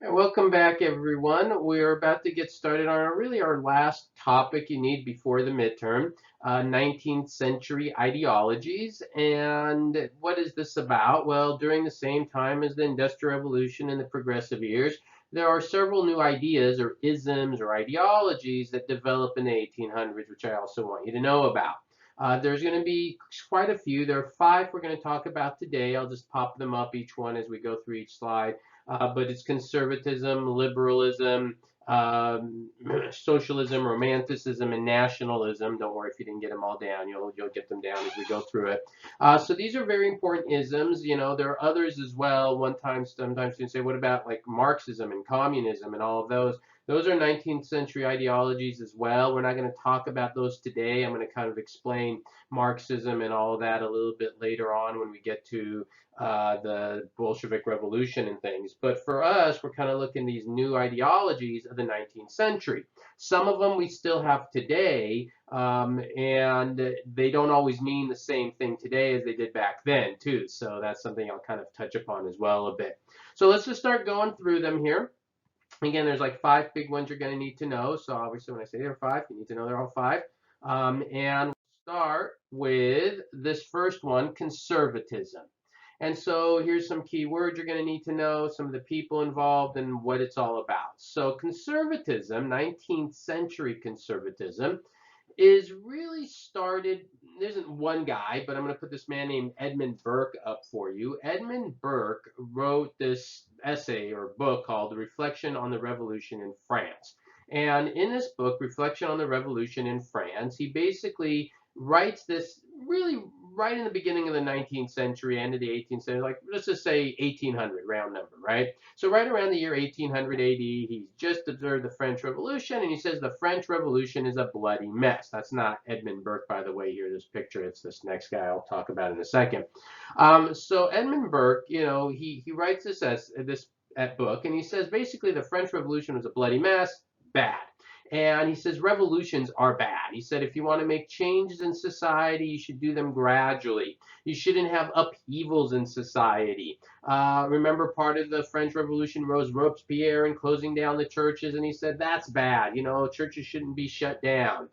Welcome back, everyone. We're about to get started on our last topic you need before the midterm, 19th century ideologies. And what is this about? Well, during the same time as the Industrial Revolution and the Progressive years, there are several new ideas or isms or ideologies that develop in the 1800s, which I also want you to know about. There's going to be quite a few. There are five we're going to talk about today. I'll just pop them up each one as we go through each slide, but it's conservatism, liberalism, socialism, romanticism, and nationalism. Don't worry if you didn't get them all down; you'll get them down as we go through it. So these are very important isms. You know, there are others as well. Sometimes you say, what about like Marxism and communism and all of those? Those are 19th century ideologies as well. We're not going to talk about those today. I'm going to kind of explain Marxism and all of that a little bit later on when we get to the Bolshevik Revolution and things. But for us, we're kind of looking at these new ideologies of the 19th century. Some of them we still have today, and they don't always mean the same thing today as they did back then, too. So that's something I'll kind of touch upon as well a bit. So let's just start going through them here. Again, there's like five big ones you're going to need to know. So obviously, when I say there are five, you need to know they're all five. And we'll start with this first one, conservatism. And so here's some key words you're going to need to know, some of the people involved, and what it's all about. So conservatism, 19th century conservatism, is really started. There isn't one guy, but I'm going to put this man named Edmund Burke up for you. Edmund Burke wrote this essay or book called The Reflection on the Revolution in France. And in this book, Reflection on the Revolution in France, he basically writes this really right in the beginning of the 19th century, end of the 18th century, like let's just say 1800, round number, right? So right around the year 1800 AD, he's just observed the French Revolution, and he says the French Revolution is a bloody mess. That's not Edmund Burke, by the way, here, this picture. It's this next guy I'll talk about in a second. So Edmund Burke, you know, he writes this book, and he says basically the French Revolution was a bloody mess, bad. And he says revolutions are bad. He said if you want to make changes in society, you should do them gradually. You shouldn't have upheavals in society. Remember, part of the French Revolution was Robespierre and closing down the churches, and he said that's bad. You know, churches shouldn't be shut down.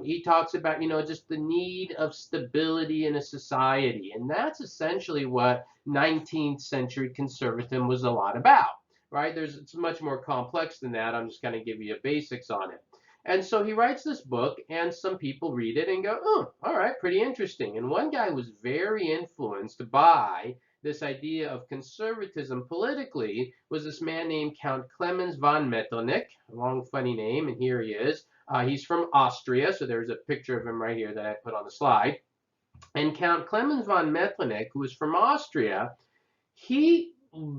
He talks about, you know, just the need of stability in a society, and that's essentially what 19th century conservatism was a lot about, right? It's much more complex than that. I'm just going to give you basics on it. And so he writes this book, and some people read it and go, oh, all right, pretty interesting. And one guy was very influenced by this idea of conservatism politically, was this man named Count Clemens von Metternich, a long funny name, and here he is. He's from Austria, so there's a picture of him right here that I put on the slide. And Count Clemens von Metternich, who was from Austria, he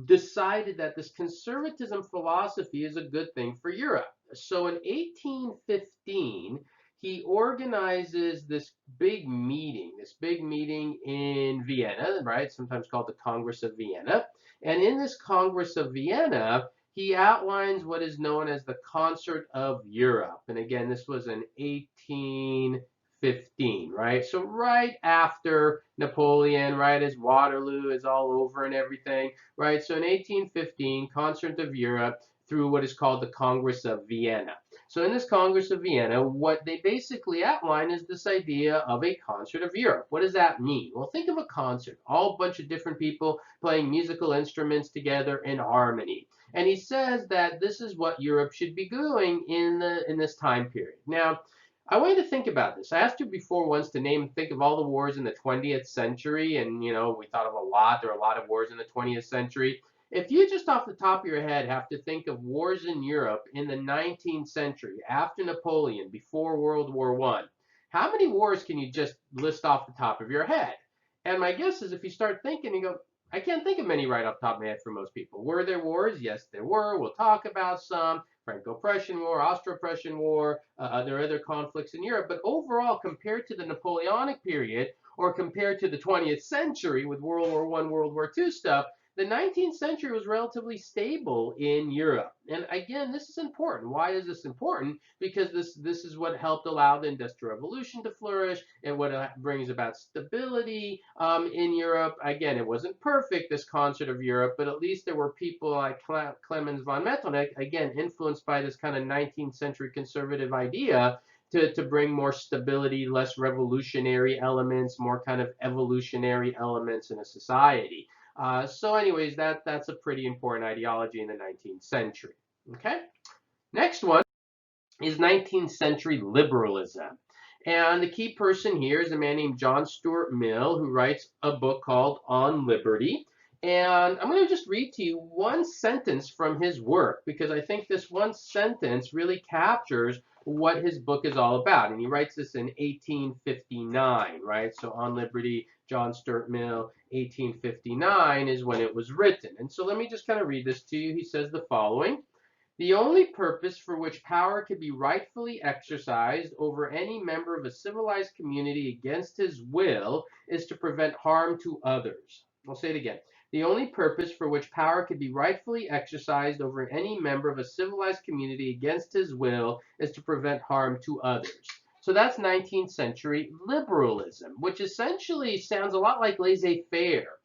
decided that this conservatism philosophy is a good thing for Europe. So in 1815, he organizes this big meeting in Vienna, right? Sometimes called the Congress of Vienna. And in this Congress of Vienna, he outlines what is known as the Concert of Europe. And again, this was in 1815, right? So right after Napoleon, right as Waterloo is all over and everything, right? So in 1815, Concert of Europe through what is called the Congress of Vienna. So in this Congress of Vienna, what they basically outline is this idea of a concert of Europe. What does that mean? Well, think of a concert, all a bunch of different people playing musical instruments together in harmony. And he says that this is what Europe should be doing in this time period. Now, I want you to think about this. I asked you before once to think of all the wars in the 20th century, and you know, we thought of a lot. There are a lot of wars in the 20th century. If you just off the top of your head have to think of wars in Europe in the 19th century, after Napoleon, before World War One, how many wars can you just list off the top of your head? And my guess is if you start thinking, you go, I can't think of many right off the top of my head for most people. Were there wars? Yes, there were. We'll talk about some. Franco-Prussian War, Austro-Prussian War, there are other conflicts in Europe. But overall, compared to the Napoleonic period or compared to the 20th century with World War I, World War II stuff, the 19th century was relatively stable in Europe. And again, this is important. Why is this important? Because this is what helped allow the Industrial Revolution to flourish and what brings about stability in Europe. Again, it wasn't perfect, this concert of Europe, but at least there were people like Clemens von Metternich, again, influenced by this kind of 19th century conservative idea to bring more stability, less revolutionary elements, more kind of evolutionary elements in a society. So anyways, that's a pretty important ideology in the 19th century. Okay, next one is 19th century liberalism. And the key person here is a man named John Stuart Mill, who writes a book called On Liberty. And I'm going to just read to you one sentence from his work, because I think this one sentence really captures what his book is all about. And he writes this in 1859, right? So On Liberty, John Stuart Mill, 1859 is when it was written. And so let me just kind of read this to you. He says the following: the only purpose for which power can be rightfully exercised over any member of a civilized community against his will is to prevent harm to others. I'll say it again. The only purpose for which power can be rightfully exercised over any member of a civilized community against his will is to prevent harm to others. So that's 19th century liberalism, which essentially sounds a lot like laissez-faire.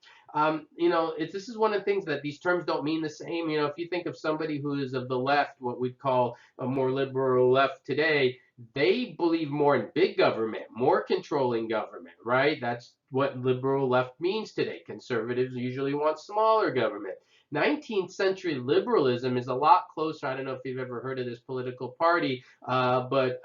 This is one of the things that these terms don't mean the same. If you think of somebody who is of the left, what we'd call a more liberal left today, they believe more in big government, more controlling government, right? That's what liberal left means today. Conservatives usually want smaller government. 19th century liberalism is a lot closer. I don't know if you've ever heard of this political party, but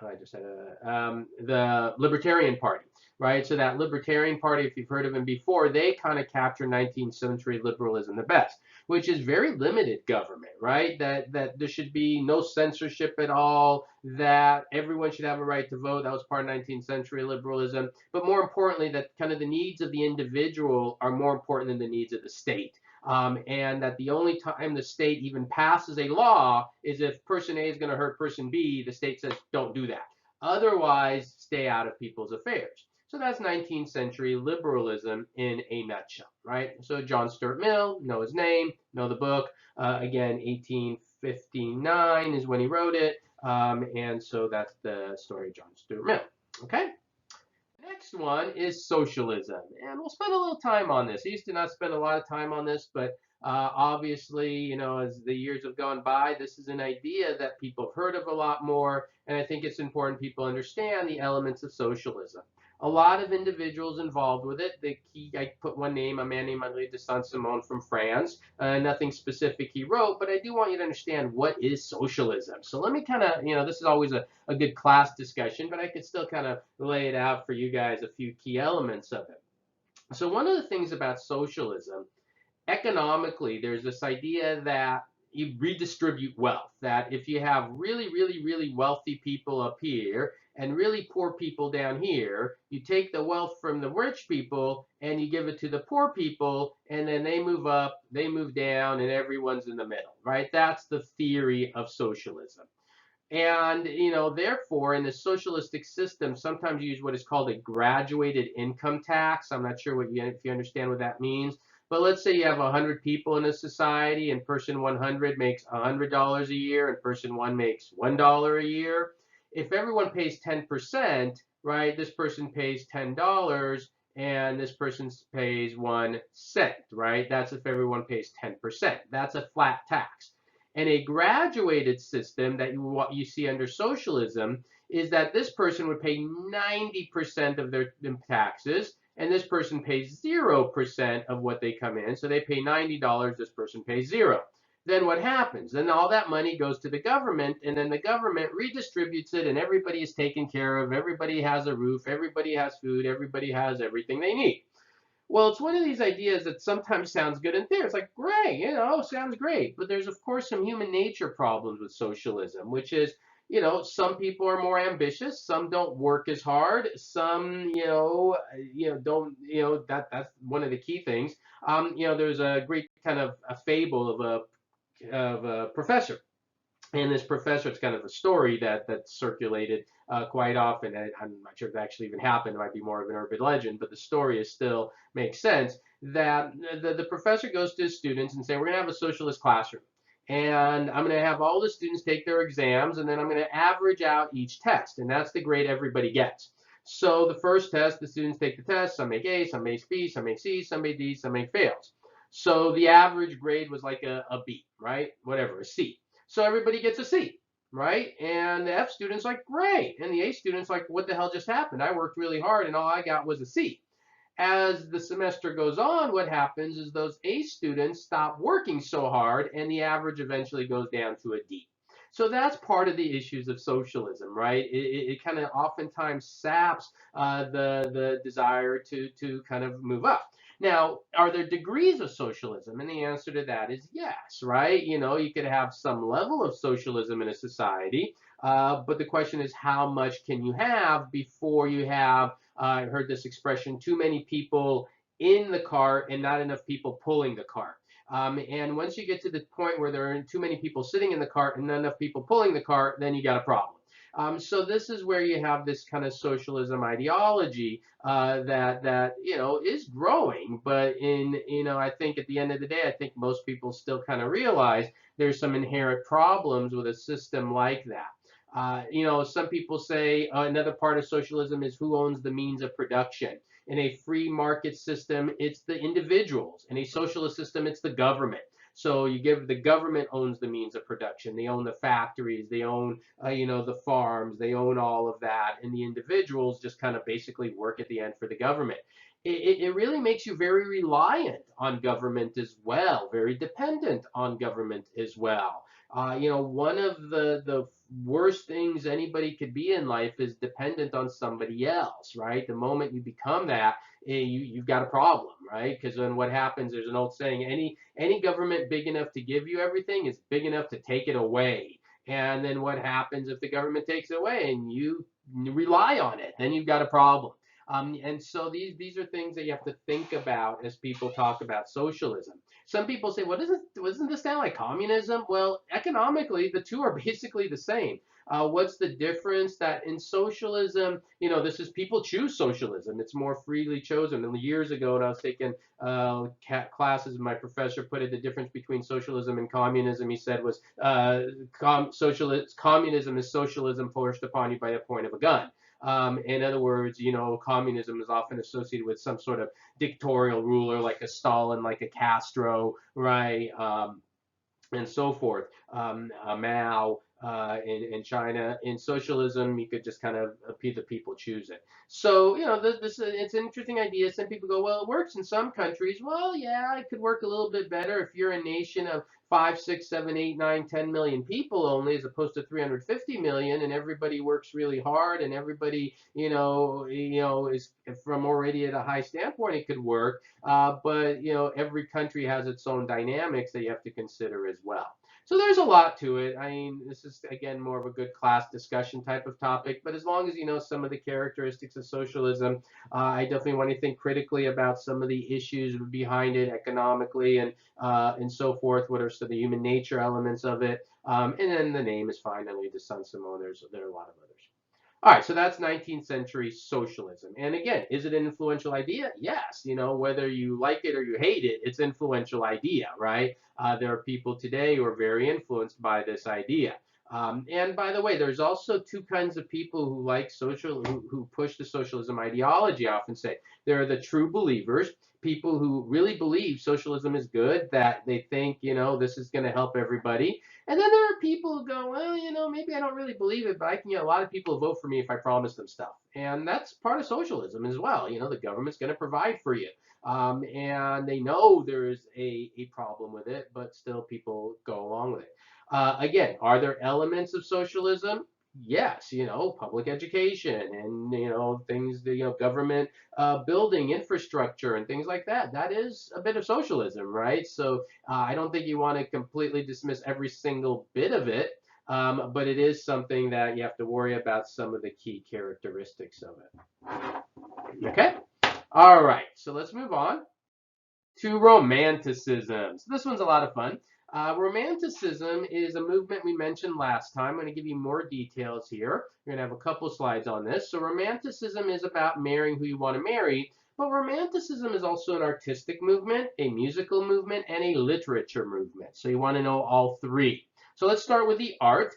I just had the Libertarian Party, right? So that Libertarian Party, if you've heard of them before, they kind of capture 19th century liberalism the best, which is very limited government, right? That there should be no censorship at all, that everyone should have a right to vote. That was part of 19th century liberalism. But more importantly, that kind of the needs of the individual are more important than the needs of the state. And that the only time the state even passes a law is if person A is going to hurt person B, the state says, don't do that. Otherwise, stay out of people's affairs. So that's 19th century liberalism in a nutshell, right? So John Stuart Mill, know his name, know the book. Again, 1859 is when he wrote it. And so that's the story of John Stuart Mill, okay? Next one is socialism, and we'll spend a little time on this. I used to not spend a lot of time on this, but obviously, as the years have gone by, this is an idea that people have heard of a lot more, and I think it's important people understand the elements of socialism. A lot of individuals involved with it. I put one name, a man named Henri de Saint-Simon from France. Nothing specific he wrote, but I do want you to understand what is socialism. So let me kind of, this is always a good class discussion, but I could still kind of lay it out for you guys, a few key elements of it. So one of the things about socialism, economically, there's this idea that you redistribute wealth, that if you have really, really, really wealthy people up here and really poor people down here, you take the wealth from the rich people and you give it to the poor people, and then they move up, they move down, and everyone's in the middle, right? That's the theory of socialism. And, therefore, in the socialistic system, sometimes you use what is called a graduated income tax. I'm not sure if you understand what that means. But let's say you have 100 people in a society, and person 100 makes $100 a year, and person 1 makes $1 a year. If everyone pays 10%, right, this person pays $10, and this person pays 1 cent, right? That's if everyone pays 10%. That's a flat tax. And a graduated system that you see under socialism is that this person would pay 90% of their taxes, and this person pays 0% of what they come in. So they pay $90, this person pays 0. Then what happens? Then all that money goes to the government, and then the government redistributes it, and everybody is taken care of. Everybody has a roof, everybody has food, everybody has everything they need. Well, it's one of these ideas that sometimes sounds good in theory. It's like, great, sounds great. But there's, of course, some human nature problems with socialism, which is, some people are more ambitious. Some don't work as hard. Some, don't, that's one of the key things. There's a great kind of a fable of a professor. And this professor, it's kind of a story that circulated quite often. I'm not sure if it actually even happened. It might be more of an urban legend, but the story is still makes sense. That the professor goes to his students and say, "We're going to have a socialist classroom, and I'm going to have all the students take their exams, and then I'm going to average out each test, and that's the grade everybody gets." So the first test, the students take the test. Some make A, some make B, some make C, some make D, some make fails. So the average grade was like a B, right? Whatever, a C. So everybody gets a C, right? And the F student's like, great. And the A student's like, what the hell just happened? I worked really hard and all I got was a C. As the semester goes on, what happens is those A students stop working so hard and the average eventually goes down to a D. So that's part of the issues of socialism, right? It kind of oftentimes saps the desire to kind of move up. Now, are there degrees of socialism? And the answer to that is yes, right? You know, you could have some level of socialism in a society, but the question is how much can you have before you have, I heard this expression, too many people in the cart and not enough people pulling the cart. And once you get to the point where there are too many people sitting in the cart and not enough people pulling the cart, then you got a problem. So this is where you have this kind of socialism ideology that you know is growing, but I think at the end of the day, I think most people still kind of realize there's some inherent problems with a system like that. Some people say another part of socialism is who owns the means of production. In a free market system, it's the individuals. In a socialist system, it's the government. So you give the government owns the means of production. They own the factories. They own, the farms. They own all of that, and the individuals just kind of basically work at the end for the government. It really makes you very reliant on government as well, very dependent on government as well. One of the worst things anybody could be in life is dependent on somebody else, right? The moment you become that, you've got a problem, right? Because then what happens? There's an old saying: any government big enough to give you everything is big enough to take it away. And then what happens if the government takes it away and you rely on it? Then you've got a problem. And so these are things that you have to think about as people talk about socialism. Some people say, well, doesn't this sound like communism? Well, economically, the two are basically the same. What's the difference? That in socialism, this is people choose socialism. It's more freely chosen. And years ago, when I was taking classes, my professor put it the difference between socialism and communism. He said was communism is socialism forced upon you by the point of a gun. In other words, communism is often associated with some sort of dictatorial ruler like a Stalin, like a Castro, right? And so forth. Mao in China. In socialism, you could just kind of the people choose it. So this it's an interesting idea. Some people go, well, it works in some countries. Well, yeah, it could work a little bit better if you're a nation of 5, 6, 7, 8, 9, 10 million people only, as opposed to 350 million, and everybody works really hard, and everybody is from already at a high standpoint. It could work. But every country has its own dynamics that you have to consider as well. So there's a lot to it. I mean, this is again more of a good class discussion type of topic. But as long as you know some of the characteristics of socialism, I definitely want to think critically about some of the issues behind it economically and so forth. What are some of the human nature elements of it? And then the name is finally the Saint-Simon. There are a lot of others. All right, so that's 19th century socialism. And again, is it an influential idea? Yes. Whether you like it or you hate it, it's an influential idea, right? There are people today who are very influenced by this idea. And by the way, there's also two kinds of people who like who push the socialism ideology. I often say there are the true believers, people who really believe socialism is good, that they think, this is going to help everybody. And then there are people who go, well, maybe I don't really believe it, but I can get a lot of people to vote for me if I promise them stuff. And that's part of socialism as well. The government's going to provide for you. And they know there is a problem with it, but still people go along with it. Again, are there elements of socialism? Yes, public education and, things, government building infrastructure and things like that. That is a bit of socialism, right? So I don't think you want to completely dismiss every single bit of it, but it is something that you have to worry about some of the key characteristics of it. Okay? All right, so let's move on to Romanticism. So this one's a lot of fun. Romanticism is a movement we mentioned last time. I'm going to give you more details here. We're going to have a couple slides on this. So Romanticism is about marrying who you want to marry, but Romanticism is also an artistic movement, a musical movement, and a literature movement. So you want to know all three. So let's start with the art.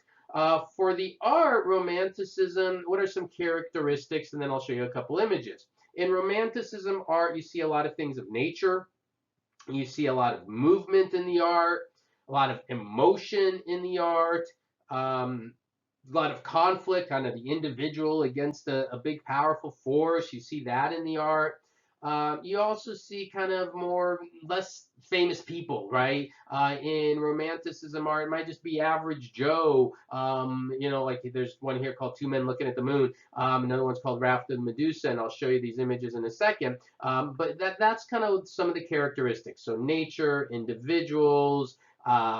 For the art, Romanticism, what are some characteristics? And then I'll show you a couple images. In Romanticism art, you see a lot of things of nature. You see a lot of movement in the art, a lot of emotion in the art, a lot of conflict, kind of the individual against a big, powerful force. You see that in the art. You also see kind of less famous people, right? In Romanticism art, it might just be average Joe. Like there's one here called Two Men Looking at the Moon. Another one's called Raft of Medusa, and I'll show you these images in a second. But that's kind of some of the characteristics. So nature, individuals,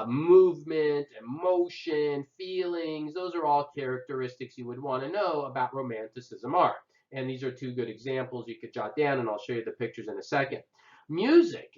movement, emotion, feelings, those are all characteristics you would want to know about Romanticism art. And these are two good examples you could jot down, and I'll show you the pictures in a second. Music,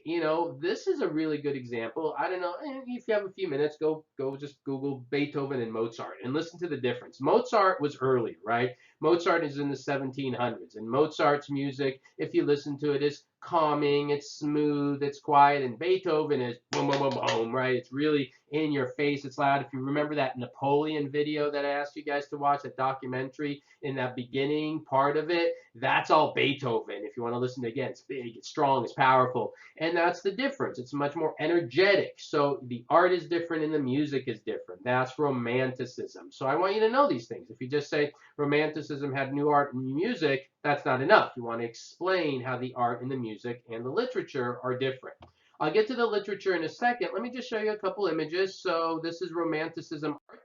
this is a really good example. I don't know, if you have a few minutes, go just Google Beethoven and Mozart and listen to the difference. Mozart was earlier, right? Mozart is in the 1700s, and Mozart's music, if you listen to it, is calming, it's smooth, it's quiet, and Beethoven is boom, boom, boom, boom, right? It's really in your face, it's loud. If you remember that Napoleon video that I asked you guys to watch, that documentary, in that beginning part of it, that's all Beethoven. If you want to listen to it again, it's big, it's strong, it's powerful. And that's the difference. It's much more energetic. So the art is different and the music is different. That's Romanticism. So I want you to know these things. If you just say Romanticism had new art and new music, that's not enough. You want to explain how the art and the music and the literature are different. I'll get to the literature in a second. Let me just show you a couple images. So this is Romanticism art.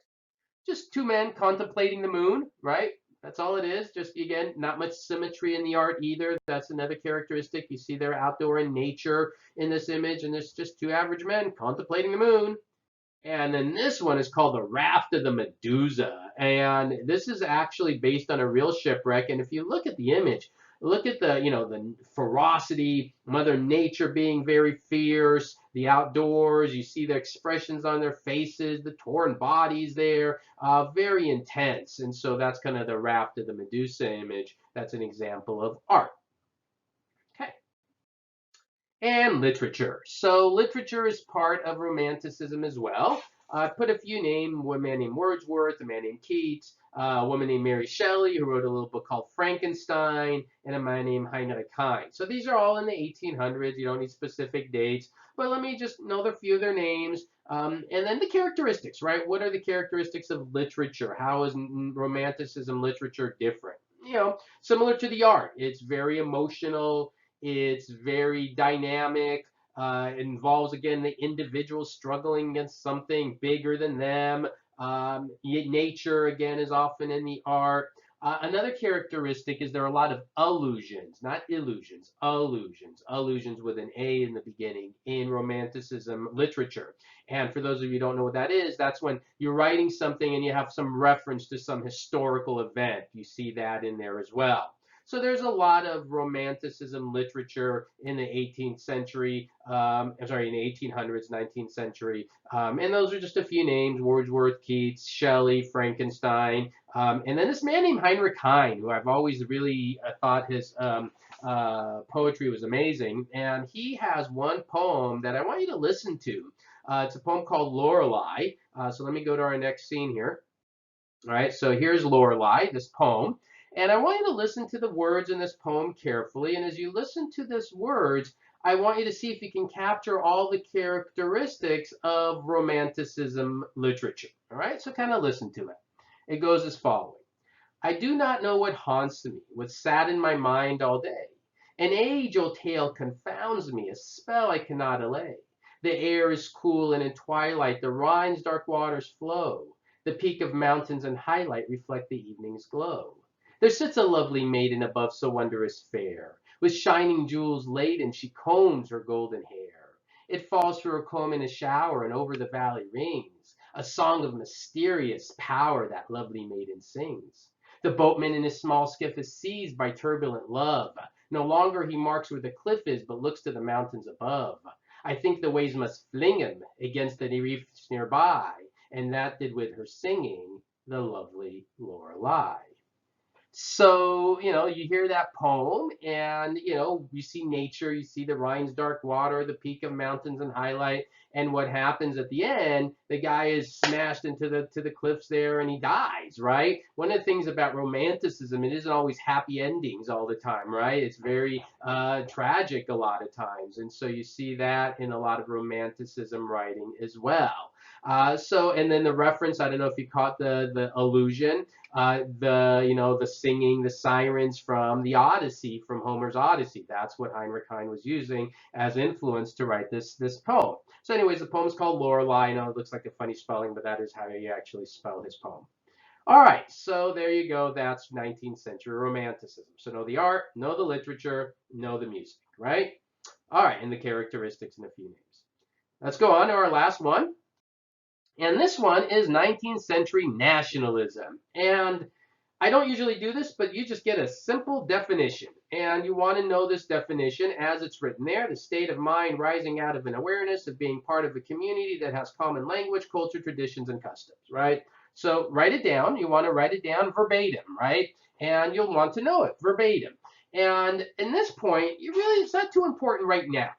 Just two men contemplating the moon, right? That's all it is. Just, again, not much symmetry in the art either. That's another characteristic. You see they're outdoor in nature in this image, and it's just two average men contemplating the moon. And then this one is called the Raft of the Medusa. And this is actually based on a real shipwreck. And if you look at the image, look at the ferocity, Mother Nature being very fierce, the outdoors. You see the expressions on their faces, the torn bodies there, very intense. And so that's kind of the Raft of the Medusa image. That's an example of art. Okay. And literature. So literature is part of Romanticism as well. I put a few names, one man named Wordsworth, a man named Keats, a woman named Mary Shelley, who wrote a little book called Frankenstein, and a man named Heinrich Heine. So these are all in the 1800s. You don't need specific dates, but let me just know a few of their names. And then the characteristics, right? What are the characteristics of literature? How is Romanticism literature different? Similar to the art. It's very emotional. It's very dynamic. It involves, again, the individual struggling against something bigger than them. Nature, again, is often in the art. Another characteristic is there are a lot of allusions, not illusions, allusions with an A in the beginning in Romanticism literature. And for those of you who don't know what that is, that's when you're writing something and you have some reference to some historical event. You see that in there as well. So there's a lot of Romanticism literature in the 18th century, in the 1800s, 19th century. And those are just a few names: Wordsworth, Keats, Shelley, Frankenstein. And then this man named Heinrich Heine, who I've always really thought his poetry was amazing. And he has one poem that I want you to listen to. It's a poem called Lorelei. So let me go to our next scene here. All right, so here's Lorelei, this poem. And I want you to listen to the words in this poem carefully. And as you listen to these words, I want you to see if you can capture all the characteristics of Romanticism literature. All right, so kind of listen to it. It goes as following. I do not know what haunts me, what sat in my mind all day. An age-old tale confounds me, a spell I cannot allay. The air is cool, and in twilight the Rhine's dark waters flow. The peak of mountains and highlight reflect the evening's glow. There sits a lovely maiden above so wondrous fair. With shining jewels laden, she combs her golden hair. It falls through her comb in a shower, and over the valley rings a song of mysterious power that lovely maiden sings. The boatman in his small skiff is seized by turbulent love. No longer he marks where the cliff is, but looks to the mountains above. I think the waves must fling him against the reefs nearby, and that did with her singing the lovely Lorelei. So, you hear that poem and, you see nature, you see the Rhine's dark water, the peak of mountains in highlight, and what happens at the end, the guy is smashed into the cliffs there and he dies, right? One of the things about romanticism, it isn't always happy endings all the time, right? It's very tragic a lot of times. And so you see that in a lot of romanticism writing as well. And then the reference, I don't know if you caught the allusion, the singing, the sirens from the Odyssey, from Homer's Odyssey. That's what Heinrich Heine was using as influence to write this poem. So anyways, the poem's called Lorelei. I know it looks like a funny spelling, but that is how he actually spelled his poem. All right, so there you go. That's 19th century romanticism. So know the art, know the literature, know the music, right? All right, and the characteristics and a few names. Let's go on to our last one. And this one is 19th century nationalism. And I don't usually do this, but you just get a simple definition. And you want to know this definition as it's written there: the state of mind rising out of an awareness of being part of a community that has common language, culture, traditions, and customs, right? So write it down. You want to write it down verbatim, right? And you'll want to know it verbatim. And in this point, it's not too important right now.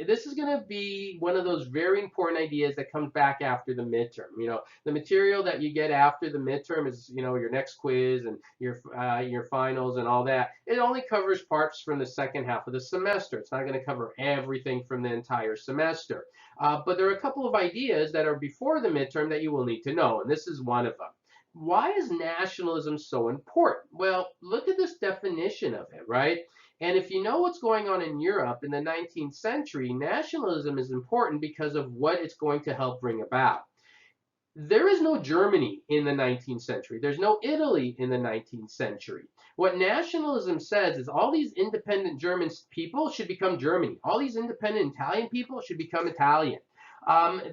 This is going to be one of those very important ideas that comes back after the midterm. The material that you get after the midterm is, your next quiz and your finals and all that. It only covers parts from the second half of the semester. It's not going to cover everything from the entire semester. But there are a couple of ideas that are before the midterm that you will need to know, and this is one of them. Why is nationalism so important? Well, look at this definition of it, right? And if you know what's going on in Europe in the 19th century, nationalism is important because of what it's going to help bring about. There is no Germany in the 19th century. There's no Italy in the 19th century. What nationalism says is all these independent German people should become Germany. All these independent Italian people should become Italian.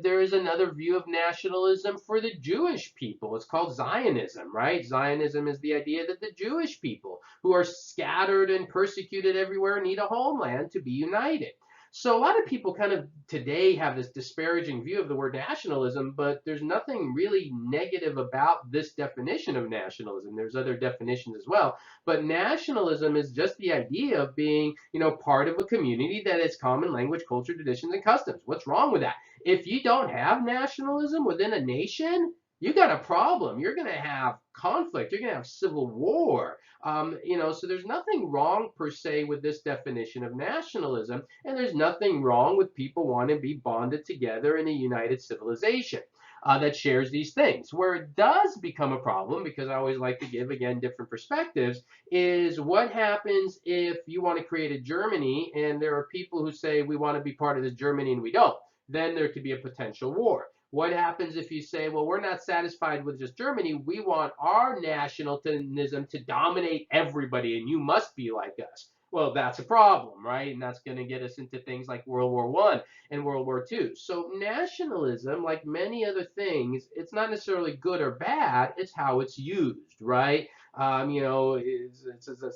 There is another view of nationalism for the Jewish people. It's called Zionism, right? Zionism is the idea that the Jewish people, who are scattered and persecuted everywhere, need a homeland to be united. So a lot of people kind of today have this disparaging view of the word nationalism, but there's nothing really negative about this definition of nationalism. There's other definitions as well, but nationalism is just the idea of being, part of a community that has common language, culture, traditions, and customs. What's wrong with that? If you don't have nationalism within a nation, you got a problem. You're going to have conflict. You're going to have civil war. So there's nothing wrong per se with this definition of nationalism, and there's nothing wrong with people wanting to be bonded together in a united civilization that shares these things. Where it does become a problem, because I always like to give, again, different perspectives, is what happens if you want to create a Germany and there are people who say we want to be part of this Germany and we don't. Then there could be a potential war. What happens if you say, well, we're not satisfied with just Germany, we want our nationalism to dominate everybody and you must be like us? Well, that's a problem, right? And that's going to get us into things like World War I and World War II. So nationalism, like many other things, it's not necessarily good or bad, it's how it's used, right? It's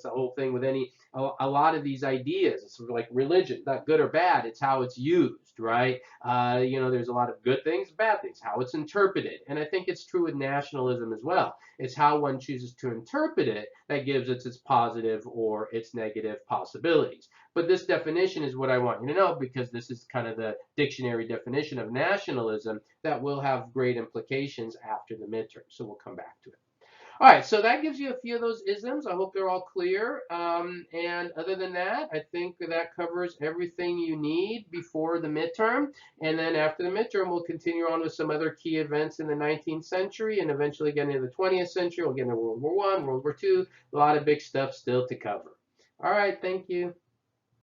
the whole thing with a lot of these ideas. It's sort of like religion, not good or bad, it's how it's used, right? There's a lot of good things, bad things, how it's interpreted. And I think it's true with nationalism as well. It's how one chooses to interpret it that gives it its positive or its negative possibilities. But this definition is what I want you to know, because this is kind of the dictionary definition of nationalism that will have great implications after the midterm. So we'll come back to it. All right, so that gives you a few of those isms. I hope they're all clear. And other than that, I think that covers everything you need before the midterm. And then after the midterm, we'll continue on with some other key events in the 19th century and eventually get into the 20th century. We'll get into World War I, World War II, a lot of big stuff still to cover. All right, thank you.